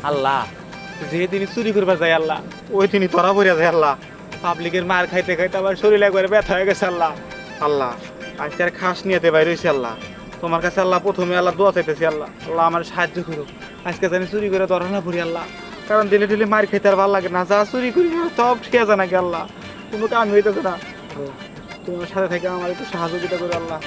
আল্লাহ যেদিন চুরি করবার যায় আল্লাহ ওই দিনই ধরা পড়িয়া যায় আল্লাহ। পাবলিকের মার খাইতে খাইতে আবার শরীর একবারে ব্যথা হয়ে গেছে আল্লাহ। আল্লাহ আজকে আর খাস নিয়েতে বাইরে হয়েছে আল্লাহ। তোমার কাছে আল্লাহ প্রথমে আল্লাহ দোয়া চাইতেছি আল্লাহ, আল্লাহ আমার সাহায্য করো। আজকে জানি চুরি করে ধরা না পড়ি আল্লাহ, কারণ দিলে দিলে মার খাইতে আর ভালো লাগে না। যা চুরি করি সব খেয়ে যায় নাকি আল্লাহ, কোনো কাম হইতেছে না। তোমার সাথে থেকে আমার একটু সহযোগিতা করো আল্লাহ।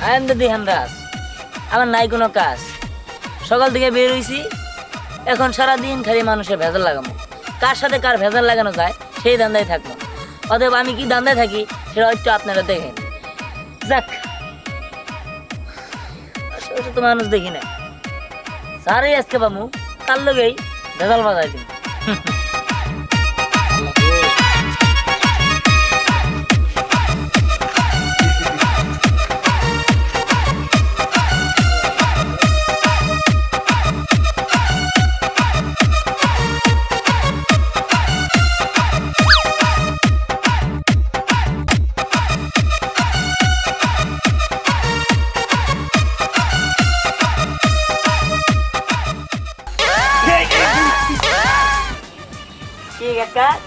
I am the Dihanras. আমার নাই কোনো কাজ, সকাল থেকে বের হইছি, এখন সারাদিন খালি মানুষের ভেজাল লাগাবো। কার সাথে কার ভেজাল লাগানো যায় সেই ধান্দায় থাকবো। অতএব আমি কি ধান্দায় থাকি সেটা একটু আপনারা দেখেন। যাক, তো মানুষ দেখি না, সারই আজকে বামু তার লগেই ভেজাল বাজাই দিন।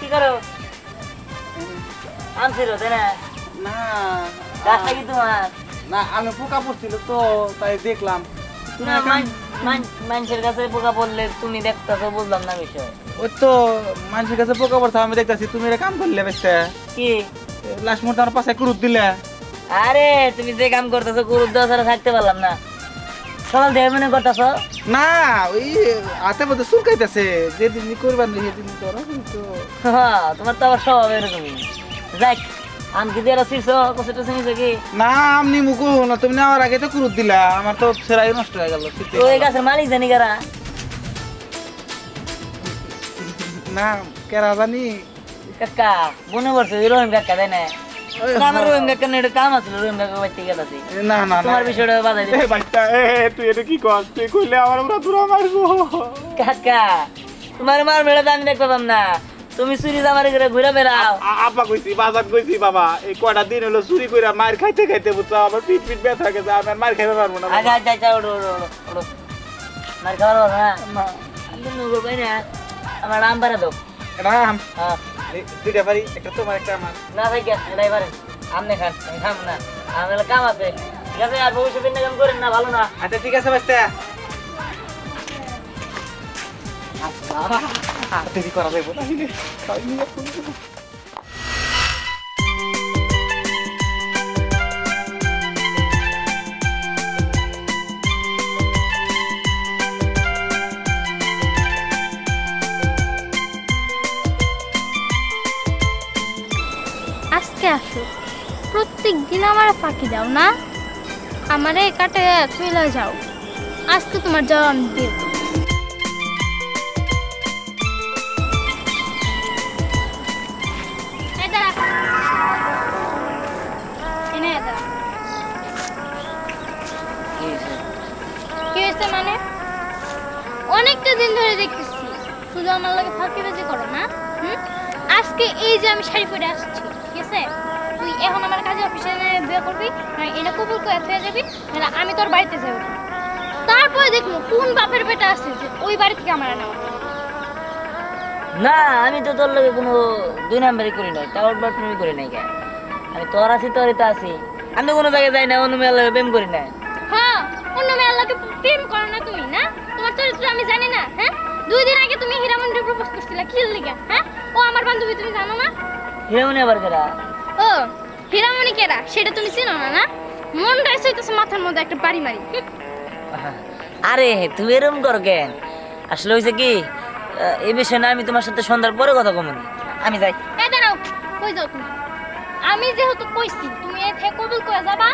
কি করো আনছিল তাই না? না গাছটা কি তোমার? না আমি পোকা পড়ছিল তো তাই দেখলাম। মানুষের কাছে পোকা পড়লে তুমি দেখতেছো, বুঝলাম না বিষয়। ওই তো মানুষের কাছে পোকা পড়ছে আমি দেখতেছি, তুমি এটা কাম করলে বেশটা কি লাস্ট মোটা আমার পাশে কুরুত দিলে। আরে তুমি যে কাম করতেছো কুরুত দেওয়া ছাড়া থাকতে পারলাম না। সকাল দেহ মনে করতেছো না, ওই হাতে মধ্যে চুলকাইতেছে, যেদিন করবার নেই সেদিন তোরা কিন্তু। হ্যাঁ, তোমার তো আবার স্বভাব এরকমই। যাক, আম কি দিয়ে শিরছো কষেটা চিনিছো কি? না আমনি মুকু না, তুমি নেওয়ার আগে তো কুরুত দিলা, আমার তো সেরাই নষ্ট হয়ে গেল। ওই গাছের মালিক জানি কারা? না কেরা জানি। কাকা মনে করছো রহিম কাকা তাই না? আমার রহিম কাকা না, এটা কাম আছিল, রহিম কাকা বাড়িতে গেলাছি। না না তোমার বিষয়টা বাজাই দিই। তুই এটা কি কর, তুই কইলে আমার ওরা তোরা মারবো। কাকা তোমার মার মেরে আমি দেখতে পাম না, তুমি চুরি জামারি করে ঘুরে বেড়াও। আপা কইছি বাজার কইছি বাবা, এই কয়টা দিন হলো চুরি করে মার খাইতে খাইতে বুঝছো আমার পিঠ পিঠ ব্যথা গেছে, আমি আর মার খাইতে পারবো না। আচ্ছা আচ্ছা আচ্ছা, ওড়ো ওড়ো ওড়ো, মার খাওয়ার কথা না। আমি তো কই না, আমার নাম বাড়া দাও। রাম হ্যাঁ দুইটা পারি, একটা তোমার একটা আমার। না ভাই গেছে এটাই পারেন, আপনি খান, আমি খাম না, আমার কাম আছে। ঠিক আছে, আর ভবিষ্যতে কাম করেন না, ভালো না। আচ্ছা ঠিক আছে বাচ্চা, আর দেরি করা যাইব না। আজকে আসো, প্রত্যেক দিন আমার ফাঁকি দাও না, আমারে কাটে চলে যাও। আজকে তোমার যাওয়া আমি দেব। কি হয়েছে মানে? অনেকটা দিন ধরে দেখতেছি শুধু আমার লাগে ফাঁকিবাজি করো না। আজকে এই যে আমি শাড়ি পরে আসছি, ঠিক আছে? তুই এখন আমার কাজে অফিসে বিয়ে করবি, এটা কবুল করে হয়ে যাবি, মানে আমি তোর বাড়িতে যাবো। তারপরে দেখবো কোন বাপের বেটা আছে যে ওই বাড়ি থেকে আমার নেওয়া। না, আমি তো তোর লগে কোনো দুই নাম্বারই করি নাই, টাওয়ার বাটমি করি নাই। কেন আমি তোর আছি, তোরই তো আছি। আমি তো কোনো জায়গায় যাই না, অন্য মেয়ের লগে প্রেম করি না। হ্যাঁ, অন্য মেয়ের লগে প্রেম করো না তুমি, না? তোমার চরিত্র আমি জানি না। হ্যাঁ, 2 দিন আগে তুমি হীরামণিকে প্রপোজ করছিলা, কি লিগা? হ্যাঁ, ও আমার বান্ধবী, তুমি জানো না? হীরামণি আবার কেরা? ও হীরামণি কেরা সেটা তুমি চিনো না? না, মনটাই চাইতেছে মাথার মধ্যে একটা বাড়ি মারি। আরে তুমি এরকম করো কেন? আসলে হয়েছে কি, এই বিষয়ে না আমি তোমার সাথে সন্ধ্যার পরে কথা কমনি। আমি যাই। এই দাঁড়াও, কই যাও তুমি? আমি যেহেতু কইছি তুমি এতে কবুল করে যাবা,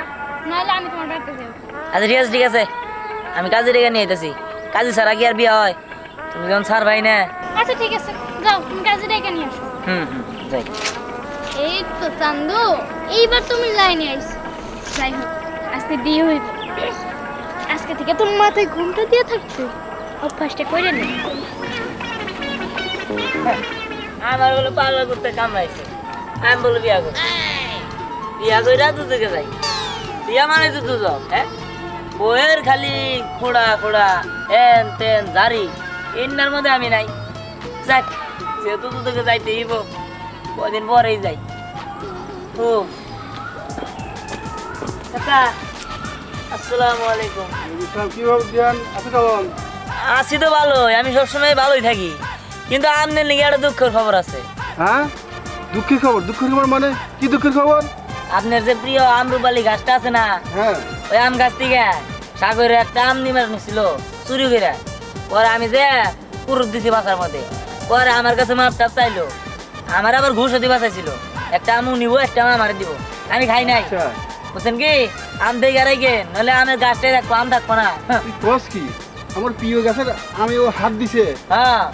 নাহলে আমি তোমার বাড়িতে যাবো। আচ্ছা ঠিক আছে ঠিক আছে, আমি কাজে রেখে নিয়ে যেতেছি। কাজে ছাড়া কি আর বিয়ে হয়? তুমি যখন ছাড় ভাই না। আচ্ছা ঠিক আছে, যাও তুমি কাজে রেখে নিয়ে আসো। যাই। এই তো চান্দু, এইবার তুমি লাইনে আইছো। যাই হোক, আজকে বিয়ে হইব, আজকে থেকে তোর মাথায় ঘুমটা দিয়ে থাকছে, অভ্যাসটা করে নে। আমার বলে পাগলা করতে কামড়াইছে, আমি বলে বিয়া করছি, বিয়া করে দুদিকে যাই। বিয়া মানে তো দুজন, হ্যাঁ? বইয়ের খালি খোড়া খোড়া এন তেন জারি, এনার মধ্যে আমি নাই। যাক, যেহেতু তোকে যাইতে হইব, কদিন পরেই যাই। ও কাকা, আসসালামু আলাইকুম। কি ভাবছেন? আপনি কেমন? আছি তো ভালোই, আমি সবসময় ভালোই থাকি, কিন্তু আপনার নাকি একটা দুঃখের খবর আছে। হ্যাঁ, দুঃখের খবর? দুঃখের খবর মানে কি দুঃখের খবর? আপনার যে প্রিয় আমরুপালি গাছটা আছে না, হ্যাঁ, ওই আম গাছ থেকে সাগরে একটা আম নিমার নিছিল চুরি করে। পরে আমি যে পুরুষ দিছি বাসার মধ্যে, পরে আমার কাছে মাপ টাপ চাইলো, আমার আবার ঘুষও দিবা চাইছিল। একটা আমু নিবো, একটা আম আমার দিব, আমি খাই নাই। বুঝছেন কি, আম দিয়ে গেড়াই গে, নইলে আমের গাছটাই রাখবো, আম থাকবো না। তুই কস কি? আমার প্রিয় গাছের আমি ও হাত দিছে, হ্যাঁ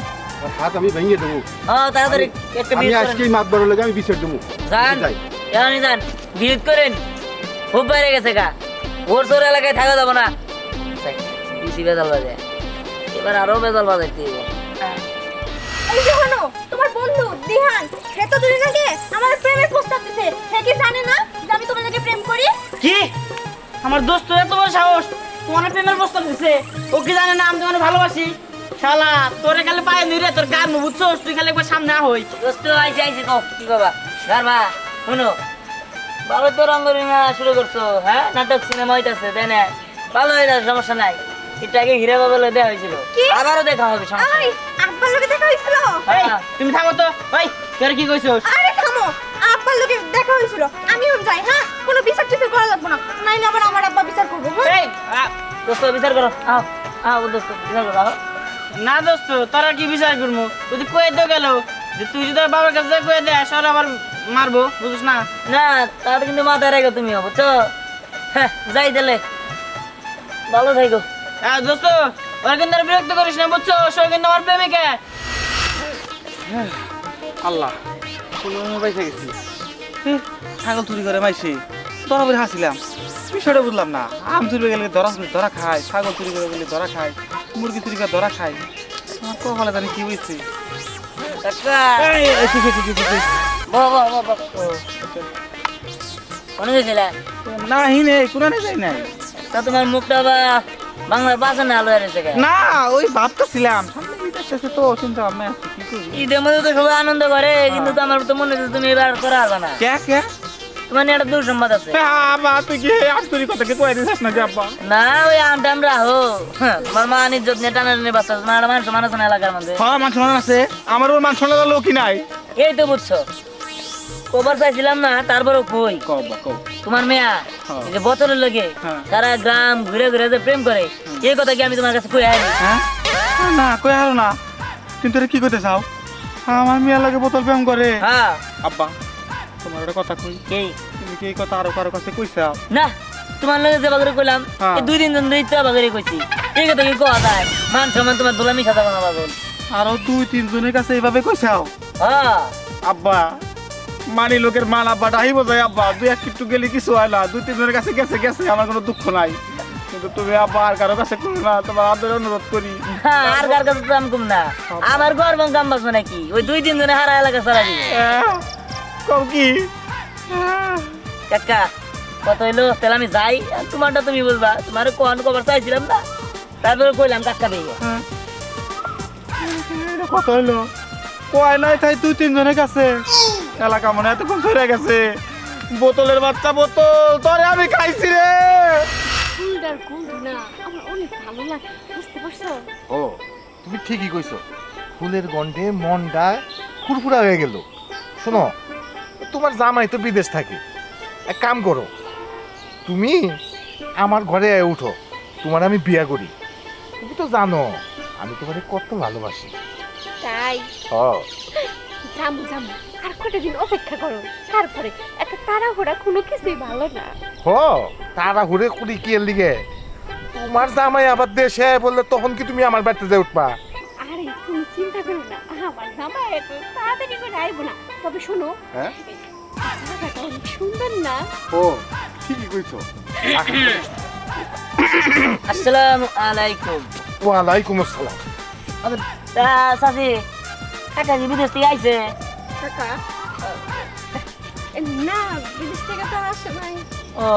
ওর হাত আমি ভেঙে দেবো। হ্যাঁ, তাড়াতাড়ি একটা আমি বিয়ে করেন। আজকেই মাত বড় লাগে আমি বিচার দেবো। যান, যাই। এখনই যান, বিয়ে করেন। খুব বাইরে গেছে গা, ওর সোর এলাকায় থাকা যাবো না। বেশি বেজাল বাজে, এবার আরো বেজাল বাজাইতে হইব। এই যে হনো তোমার বন্ধু দিহান, সে তো দুদিন আগে আমার প্রেমের প্রস্তাব দিছে। সে কি জানে না যে আমি তোমার লাগে প্রেম করি? কি আমার দোস্ত এত বড় সাহস তোমার প্রেমের প্রস্তাব দিছে? ও কি জানে না আমি তোমার ভালোবাসি? শালা তোরে খালি পায়ে নিরে তোর গান বুঝছস, তুই খালি একবার সামনে হই। দোস্ত আইছে আইছে, কও কি কবা? গারবা শুনো, ভালো তো রঙ্গরিঙা শুরু করছো, হ্যাঁ? নাটক সিনেমা হইতাছে, তাই না? ভালো হইতাছে, সমস্যা নাই। একটু আগে হিরে বাবলে দেওয়া হয়েছিল, কি? আবারও দেখা হবে, সমস্যা আই নাই। আব্বার লগে দেখা হইছিল? এই হ্যাঁ। তুমি থাকো তো, ওই তোর কি কইছস? আরে থামো, আব্বার লগে দেখা হইছিল, আমিও যাই। হ্যাঁ, কোনো বিচার টিচার করা লাগবে না, নাইলে আবার আমার আব্বা বিচার করবে। হ্যাঁ এই দোস্ত বিচার করো, আও আও দোস্ত বিচার করো, আও। না দোস্ত, তোরা কি বিচার করবো? যদি কয়ে তো গেল যে তুই যদি তোর বাবার কাছে কয়ে দেয় আর আবার মারবো, বুঝছ না? না, তার কিন্তু মাথায় রেখো তুমিও, বুঝছো? হ্যাঁ, যাই তাহলে, ভালো থাকো। হ্যাঁ দোস্ত, ওরা কিন্তু আর বিরক্ত করিস না, বুঝছো? সে কিন্তু আমার প্রেমিকা। আল্লাহ, কোনো পাইসা গেছি। ছাগল চুরি করে মাইছি, ধরা পরে হাসিলাম। বিষয়টা বুঝলাম না, আম চুরি গেলে ধরা খায়, ছাগল চুরি করে গেলে ধরা খায়, মুরগি চুরি করে ধরা খায়। আমার কপালে জানি কি হয়েছে। কাকা, এই, এই, ঠিক আছে, ঠিক আছে, ঠিক আছে। বাহ বাহ বাহ বাহ। কোনে গেছিলে? না, হিনে কোরআনে যাই নাই। তা তোমার মুখটা বা বাংলার বাসা না আলো এসে গেছে। না, ওই ভাবতেছিলাম সামনে ঈদ আসতেছে তো, চিন্তা ভাবনা আছে কি করি। ঈদের মধ্যে তো সবাই আনন্দ করে, কিন্তু তো আমার তো মনে হচ্ছে তুমি এবার করা হবে না। কে কে? তোমার নিয়ে একটা দুঃসংবাদ আছে। আব্বা, তুই কি আন্তরিক কথাকে কয়ে দিস নাকি আব্বা? না, ওই আমটা আমরা হো, তোমার মা নিজ টানাটানি বাচ্চা, তোমার একটা মানুষ মানুষ না এলাকার মধ্যে। হ্যাঁ, মান সম্মান আছে, আমার ওর মান সম্মান লোকই নাই। এই তো বুঝছো, কবার চাইছিলাম না, তারপরও কই কব্বা কব। তোমার মেয়া এই যে বোতলের লগে হ্যাঁ। সারা গ্রাম ঘুরে ঘুরে যে প্রেম করে, এই কথা কি আমি তোমার কাছে কই আইনি? হ্যাঁ, না কই আর না, কিন্তু কি করতে চাও? আমার মেয়ের লাগে বোতল প্রেম করে। হ্যাঁ, আব্বা, তোমার একটা কথা কই, কি তুমি কি এই কথা আরো কারো কাছে কইছাও? না, তোমার লগে যে বাগরে কইলাম, হ্যাঁ। এই 2 দিন ধরে তো বাগরে কইছি, এই কথা কি কোয়া যায়? মান সম্মান তোমার দোলামি সাদা বানা বাগল। আরো 2-3 জনের কাছে এইভাবে কইছাও? হ্যাঁ, আব্বা, মানি লোকের মান আব্বা ডাহিব যায় আব্বা, 2-1 কিট্টু গেলে কিছু হয় না, 2-3 জনের কাছে গেছে গেছে, আমার কোনো দুঃখ নাই। কিন্তু তুমি আব্বা আর কারো কাছে করো না, তোমার আদরে অনুরোধ করি। না, আর কার কাছে তো আমি কম না, আমার গর্ব কাম বাঁচবে নাকি? ওই 2-3 জনে হারা এলাকা সারা দিবে। কও কি? কাকা, কত হইলো? তাহলে আমি যাই, আর তোমারটা তুমি বুঝবা। তোমার কোন খবর চাইছিলাম না, তারপরে কইলাম কাকা বেয়ে। এটা কত হইলো? কয় নাই তাই 2-3 জনের কাছে, এলাকা মনে এতক্ষণ সরে গেছে। বোতলের বাচ্চা বোতল তোরে আমি খাইছি রে। ফুলটার গন্ধ না আমার অনেক ভালো লাগে, বুঝতে পারছো? ও তুমি ঠিকই কইছো, ফুলের গন্ধে মনটা ফুরফুরা হয়ে গেল। শোনো, তোমার জামাই তো বিদেশ থাকে, এক কাম করো, তুমি আমার ঘরে উঠো, তোমার আমি বিয়া করি। তুমি তো জানো আমি তোমারে কত ভালোবাসি। তাই জামু জামু, আর কটা দিন অপেক্ষা করো, তারপরে একটা তাড়াহুড়া কোনো কিছুই ভালো না। তারা হুড়ে কুড়ি কি এর লিগে? তোমার জামাই আবার দেশে বললে তখন কি তুমি আমার বাড়িতে যাই উঠবা? আরে তুমি চিন্তা করো না, আমার জামাই এত তাড়াতাড়ি করে আইবো না। তবে শোনো, হ্যাঁ, জায়গাটা অনেক সুন্দর না? ও ঠিকই কইছো। আসসালামু আলাইকুম। ওয়ালাইকুম আসসালাম। তা সাথী, কাকা কি বিদেশ থেকে আইছে? কাকা না, বিদেশ থেকে তো আসে নাই। ও,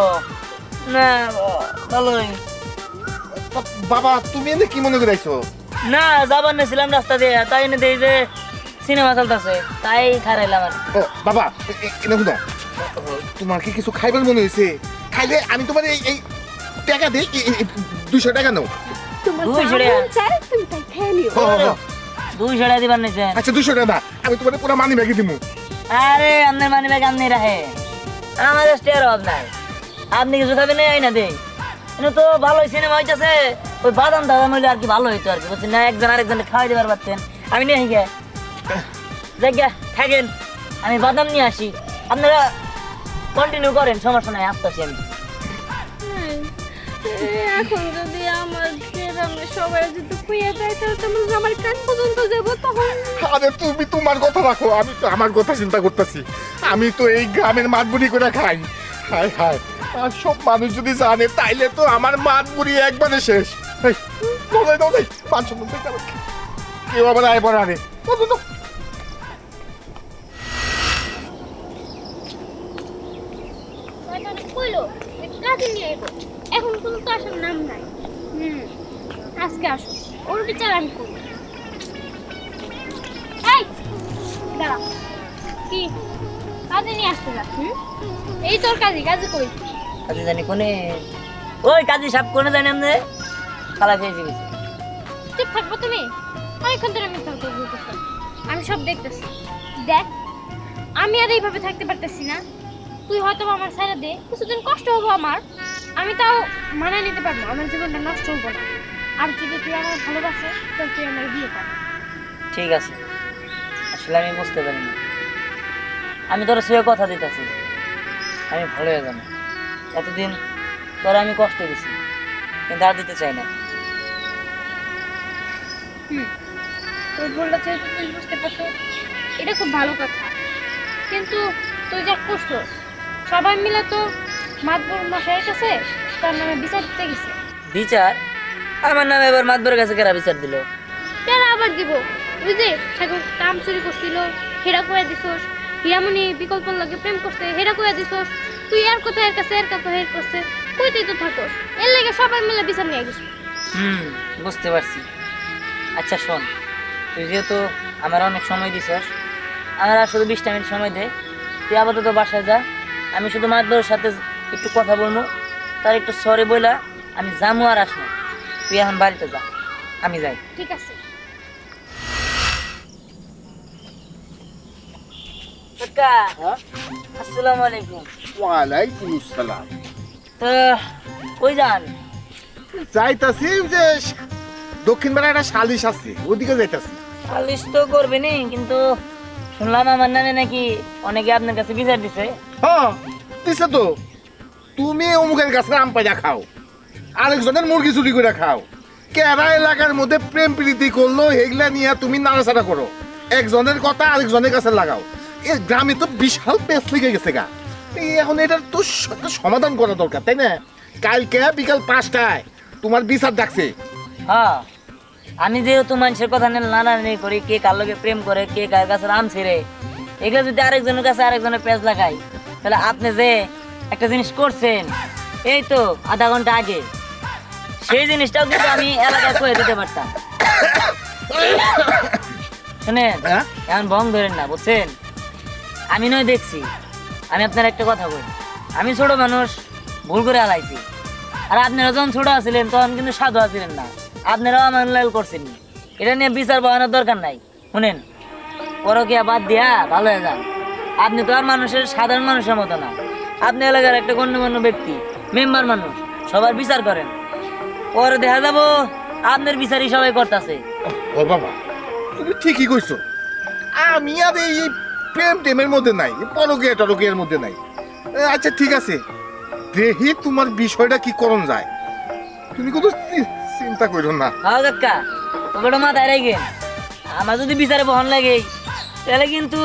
না ভালোই। বাবা তুমি এনে কি মনে করাইছো? না যাবার নিয়েছিলাম রাস্তা দিয়ে, তাই এনে দেখি যে সিনেমা চলতেছে, তাই খারাইলাম আর। ও বাবা এনে শুনো, তোমার কি কিছু খাইবার মনে হয়েছে? খাইলে আমি তোমার এই টাকা দিই, 200 টাকা নাও। তোমার 200 যা টাকা? মন চায় তুমি তাই খেয়ে নিও। 200 টাকা দিবার নিয়েছেন? আচ্ছা 200 টাকা না, আমি তোমার পুরো মানি ব্যাগে দিব। আরে আপনার মানি ব্যাগ আপনি রাখে, আমাদের স্টেয়ার অভাব নাই। আপনি কিছু খাবেন এই না দেই, এনে তো ভালোই সিনেমা হইতেছে, ওই বাদাম দাদাম হইলে আর কি ভালো হইতো আর কি, বুঝছেন না? একজন আরেকজনকে খাওয়াই দিবার পারতেন। আমি নিয়ে আসি গে, জায়গা থাকেন, আমি বাদাম নিয়ে আসি, আপনারা কন্টিনিউ করেন, সমস্যা নাই, আসতেছি আমি। এখন যদি আমার গ্রামে সবাই যদি খুঁয়ে যায় তাহলে তোমার আমার কান পর্যন্ত যাবো, তখন আরে তুমি তোমার কথা রাখো, আমি তো আমার কথা চিন্তা করতেছি। আমি তো এই গ্রামের মাতবুড়ি করে খাই। হায় হায়, আর সব মানুষ যদি জানে তাইলে তো আমার মাতবুড়ি একবারে শেষ। এই, বলাই দাও, পাঁচশো কেউ আবার আয় পড়া রে। কইলো কাজে নিয়ে আইবো, এখন কোনো তো আসার নাম নাই। আজকে আসো, ওর বিচার আমি করবো। এই দাঁড়া, কি কাজে নিয়ে আসতে যা? এই তোর কাজে কাজে কই? কাজে জানি কোনে, ওই কাজী সাহেব কোনে জানি আপনি খালা খেয়েছি গেছি। চুপ থাকবো তুমি? অনেকক্ষণ ধরে মিথ্যা কথা বলতেছো, আমি সব দেখতেছি। দেখ, আমি আর এইভাবে থাকতে পারতেছি না। তুই হয়তো আমার ছেড়ে দে, কিছুদিন কষ্ট হবো আমার, আমি তাও মানায় নিতে পারবো, আমার জীবনটা নষ্ট হবো না। আর যদি তুই আমার ভালোবাসো তাহলে তুই আমার বিয়ে কর। ঠিক আছে, আসলে আমি বুঝতে পারিনি, আমি তোর সে কথা দিতেছি, আমি ভালো হয়ে যাবো। এতদিন তোরা আমি কষ্ট দিছি, কিন্তু আর দিতে চাই না। তোর ভুলটা যেহেতু তুই বুঝতে পারছো, এটা খুব ভালো কথা। কিন্তু তুই যা করছো, সবাই মিলে তো মাতবর মশাইয়ের কাছে তার নামে বিচার দিতে গেছে। বিচার? আমার নামে এবার মাতবরের কাছে কেরা বিচার দিল? কেন আবার দিব? তুই যে ঠাকুর কাম চুরি করছিল, হেরা কয়ে দিছোস, হিরামণি বিকল্প লাগে প্রেম করতে, হেরা কয়ে দিছোস, তুই এর কথা এর কাছে, এর কথা এর করছে, কইতেই তো থাকোস। এর লাগে সবাই মিলে বিচার নিয়ে গেছে। বুঝতে পারছি। আচ্ছা শোন, তুই যেহেতু আমার অনেক সময় দিছস, আমার আর শুধু 20টা মিনিট সময় দে, তুই আপাতত বাসায় যা, আমি শুধু মাতবরের সাথে একটু কথা বলবো, তার একটু সরি বইলা আমি যামু আর আসবো। তুই এখন বাড়িতে যা, আমি যাই। ঠিক আছে। কাকা, আসসালামু আলাইকুম। ওয়ালাইকুম আসসালাম। তো কই যান? যাইতাছি যে দক্ষিণ বেলা একটা সালিশ আছে, ওদিকে যাইতাছি। সালিশ তো করবেনি, কিন্তু শুনলাম আমার নামে নাকি অনেকে আপনার কাছে বিচার দিছে। হ্যাঁ দিছে তো। তুমি অমুকের কাছে আম পাইয়া খাও, আরেকজনের মুরগি চুরি করে খাও, কেরা এলাকার মধ্যে প্রেম প্রীতি করলো, এগুলা নিয়ে তুমি নাড়াচাড়া করো, একজনের কথা আরেকজনের কাছে লাগাও। এই গ্রামে তো বিশাল পেস লেগে গেছে গা। এখন এটার তো একটা সমাধান করা দরকার, তাই না? কালকে বিকাল 5টায় তোমার বিচার ডাকছে। হ্যাঁ, আমি যেহেতু মানুষের কথা নিয়ে নানানি করি, কে কার লগে প্রেম করে, কে কার কাছে রাম ছিঁড়ে, এগুলো যদি আরেকজনের কাছে আরেকজনের পেঁচ লাগাই, তাহলে আপনি যে একটা জিনিস করছেন এই তো আধা ঘন্টা আগে, সেই জিনিসটাও কিন্তু আমি এলাকায় কয়ে দিতে পারতাম। শুনেন, এখন ভং ধরেন না, বুঝছেন? আমি নয় দেখছি, আমি আপনার একটা কথা বলি, আমি ছোট মানুষ, ভুল করে হালাইছি। আর আপনারা যখন ছোট আছিলেন তখন কিন্তু সাধু আছিলেন না, আপনারাও আমার লাল করছেন। এটা নিয়ে বিচার বহানোর দরকার নাই। শুনেন, পরকিয়া বাদ দিয়া ভালো হয়ে যান। আপনি তো আর মানুষের সাধারণ মানুষের মতো না, আপনি এলাকার একটা গণ্যমান্য ব্যক্তি, মেম্বার মানুষ, সবার বিচার করেন। পরে দেখা যাবো আপনার বিচারই সবাই করতেছে। ও বাবা, তুমি ঠিকই কইছো। আমি আর এই প্রেম টেমের মধ্যে নাই, পরকিয়া টরকিয়ার মধ্যে নাই। আচ্ছা ঠিক আছে, দেখি তোমার বিষয়টা কি করণ যায়। তুমি কোনো চিন্তা করো না। হ্যাঁ কাকা, তোকে মাথায় রাখেন, আমার যদি বিচারে বহন লাগে তাহলে কিন্তু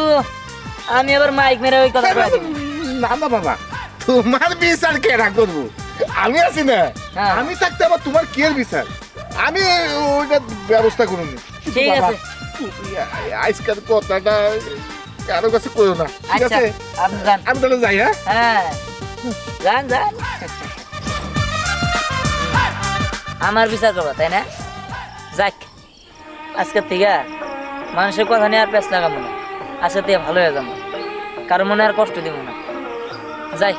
আমি আবার মাইক মেরে ওই কথা বলে দিব। না না বাবা, তোমার বিচার কেনা করবো? আমি আছি না, হ্যাঁ। আমি থাকতে আবার তোমার কি এর বিচার? আমি ওইটা ব্যবস্থা করুন। ঠিক আছে, আজকাল কথাটা কারো কাছে করো না, ঠিক আচ্ছা আছে? আপনি যান। আমি তাহলে যাই। হ্যাঁ হ্যাঁ, যান যান। আমার বিচার করবা তাই না? যাক, আজকের থেকে মানুষের কথা নিয়ে আর পেঁচ লাগাবো না। আজকের থেকে ভালো হয়ে যাবো, কারো মনে আর কষ্ট দিব না। যাই।